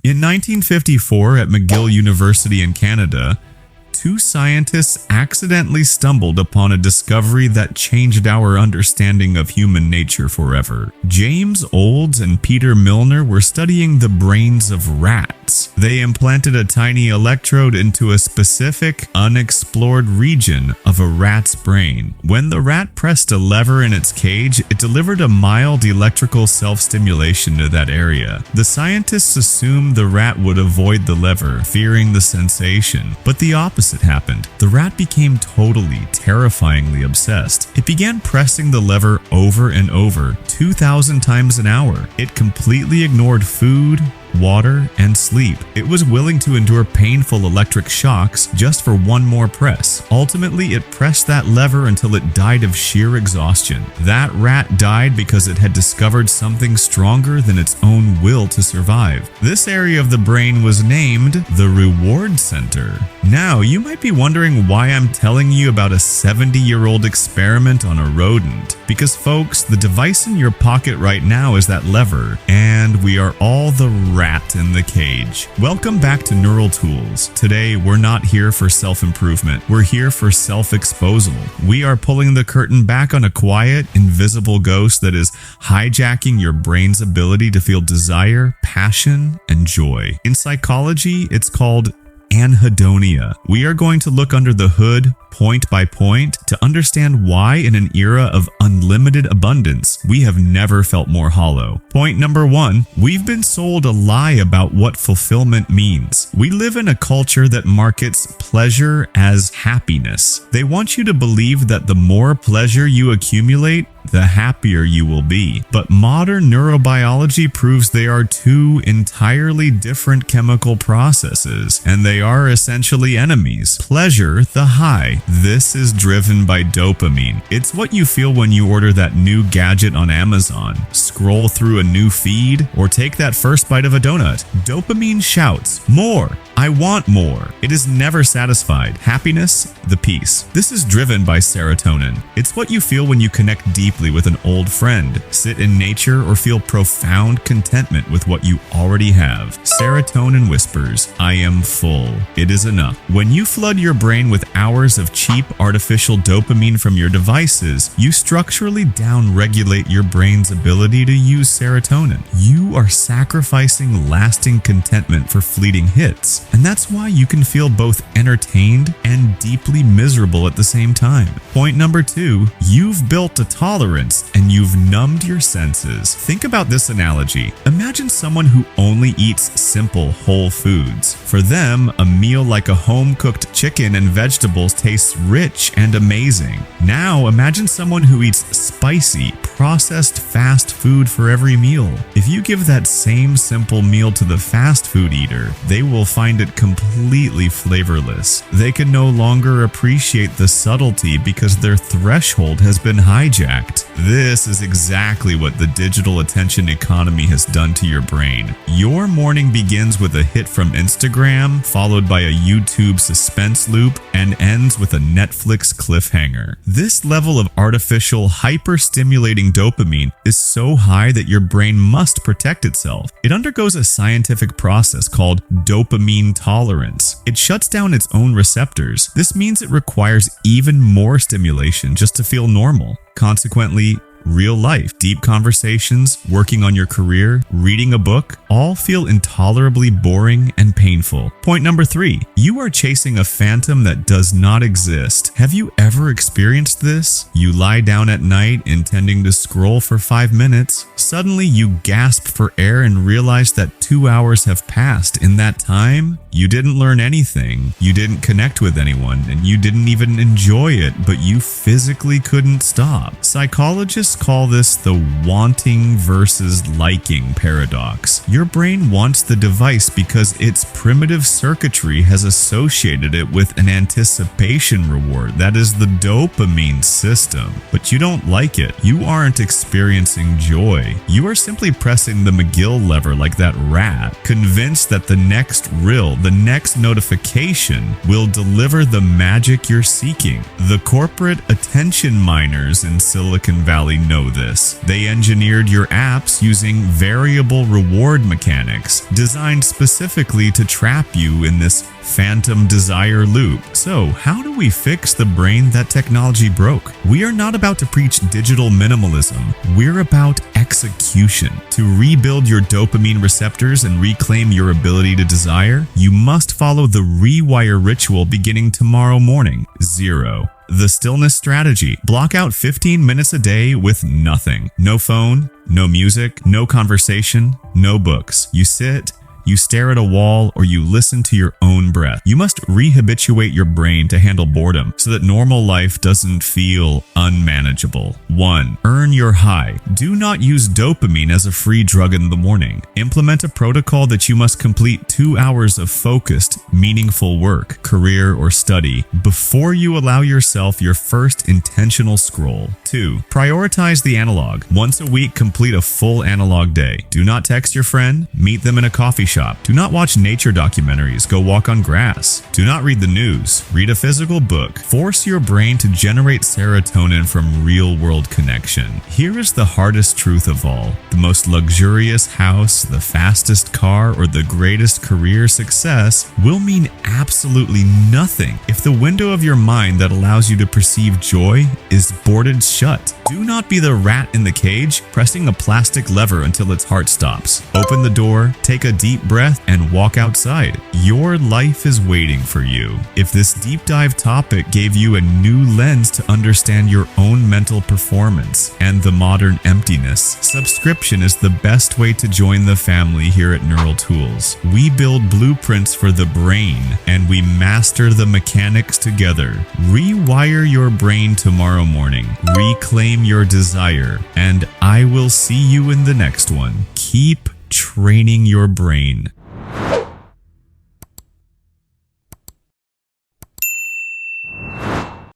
In 1954 at McGill University in Canada, two scientists accidentally stumbled upon a discovery that changed our understanding of human nature forever. James Olds and Peter Milner were studying the brains of rats. They implanted a tiny electrode into a specific, unexplored region of a rat's brain. When the rat pressed a lever in its cage, it delivered a mild electrical self-stimulation to that area. The scientists assumed the rat would avoid the lever, fearing the sensation, but the opposite happened. The rat became totally, terrifyingly obsessed. It began pressing the lever over and over, 2,000 times an hour. It completely ignored food, water, and sleep. It was willing to endure painful electric shocks just for one more press. Ultimately, it pressed that lever until it died of sheer exhaustion. That rat died because it had discovered something stronger than its own will to survive. This area of the brain was named the reward center. Now, you might be wondering why I'm telling you about a 70-year-old experiment on a rodent. Because folks, the device in your pocket right now is that lever, and we are all the rat in the cage. Welcome back to Neural Tools. Today, we're not here for self-improvement. We're here for self-exposal. We are pulling the curtain back on a quiet, invisible ghost that is hijacking your brain's ability to feel desire, passion, and joy. In psychology, it's called Anhedonia. We are going to look under the hood, point by point, to understand why in an era of unlimited abundance, we have never felt more hollow. Point number 1, we've been sold a lie about what fulfillment means. We live in a culture that markets pleasure as happiness. They want you to believe that the more pleasure you accumulate, the happier you will be. But modern neurobiology proves they are two entirely different chemical processes, and they are essentially enemies. Pleasure, the high. This is driven by dopamine. It's what you feel when you order that new gadget on Amazon, scroll through a new feed, or take that first bite of a donut. Dopamine shouts, "More! I want more." It is never satisfied. Happiness, the peace. This is driven by serotonin. It's what you feel when you connect deeply with an old friend, sit in nature, or feel profound contentment with what you already have. Serotonin whispers, "I am full. It is enough." When you flood your brain with hours of cheap artificial dopamine from your devices, you structurally downregulate your brain's ability to use serotonin. You are sacrificing lasting contentment for fleeting hits. And that's why you can feel both entertained and deeply miserable at the same time. Point number 2, you've built a tolerance and you've numbed your senses. Think about this analogy. Imagine someone who only eats simple whole foods. For them, a meal like a home-cooked chicken and vegetables tastes rich and amazing. Now, imagine someone who eats spicy, processed fast food for every meal. If you give that same simple meal to the fast food eater, they will find it completely flavorless. They can no longer appreciate the subtlety because their threshold has been hijacked. This is exactly what the digital attention economy has done to your brain. Your morning begins with a hit from Instagram, followed by a YouTube suspense loop, and ends with a Netflix cliffhanger. This level of artificial, hyper-stimulating dopamine is so high that your brain must protect itself. It undergoes a scientific process called dopamine tolerance. It shuts down its own receptors. This means it requires even more stimulation just to feel normal. Consequently, real life, deep conversations, working on your career, reading a book, all feel intolerably boring and painful. Point number 3, you are chasing a phantom that does not exist. Have you ever experienced this? You lie down at night intending to scroll for 5 minutes. Suddenly you gasp for air and realize that 2 hours have passed. In that time, you didn't learn anything, you didn't connect with anyone, and you didn't even enjoy it, but you physically couldn't stop. Psychologists call this the wanting versus liking paradox. Your brain wants the device because its primitive circuitry has associated it with an anticipation reward, that is the dopamine system. But you don't like it. You aren't experiencing joy. You are simply pressing the McGill lever like that rat, convinced that the next reel, the next notification, will deliver the magic you're seeking. The corporate attention miners in Silicon Valley know this. They engineered your apps using variable reward mechanics designed specifically to trap you in this phantom desire loop. So, how do we fix the brain that technology broke? We are not about to preach digital minimalism. We're about execution. To rebuild your dopamine receptors and reclaim your ability to desire, you must follow the Rewire ritual beginning tomorrow morning. 0. The stillness strategy. Block out 15 minutes a day with nothing. No phone, no music, no conversation, no books. You sit, you stare at a wall, or you listen to your own breath. You must rehabituate your brain to handle boredom so that normal life doesn't feel unmanageable. 1. Earn your high. Do not use dopamine as a free drug in the morning. Implement a protocol that you must complete 2 hours of focused, meaningful work, career, or study before you allow yourself your first intentional scroll. 2. Prioritize the analog. Once a week, complete a full analog day. Do not text your friend. Meet them in a coffee shop. Do not watch nature documentaries. Go walk on grass. Do not read the news. Read a physical book. Force your brain to generate serotonin from real-world connection. Here is the hardest truth of all. The most luxurious house, the fastest car, or the greatest career success will mean absolutely nothing if the window of your mind that allows you to perceive joy is boarded shut. Do not be the rat in the cage, pressing a plastic lever until its heart stops. Open the door, take a deep breath, and walk outside. Your life is waiting for you. If this deep dive topic gave you a new lens to understand your own mental performance and the modern emptiness, subscription is the best way to join the family here at Neural Tools. We build blueprints for the brain, and we master the mechanics together. Rewire your brain tomorrow morning. Reclaim your desire, and I will see you in the next one. Keep training your brain.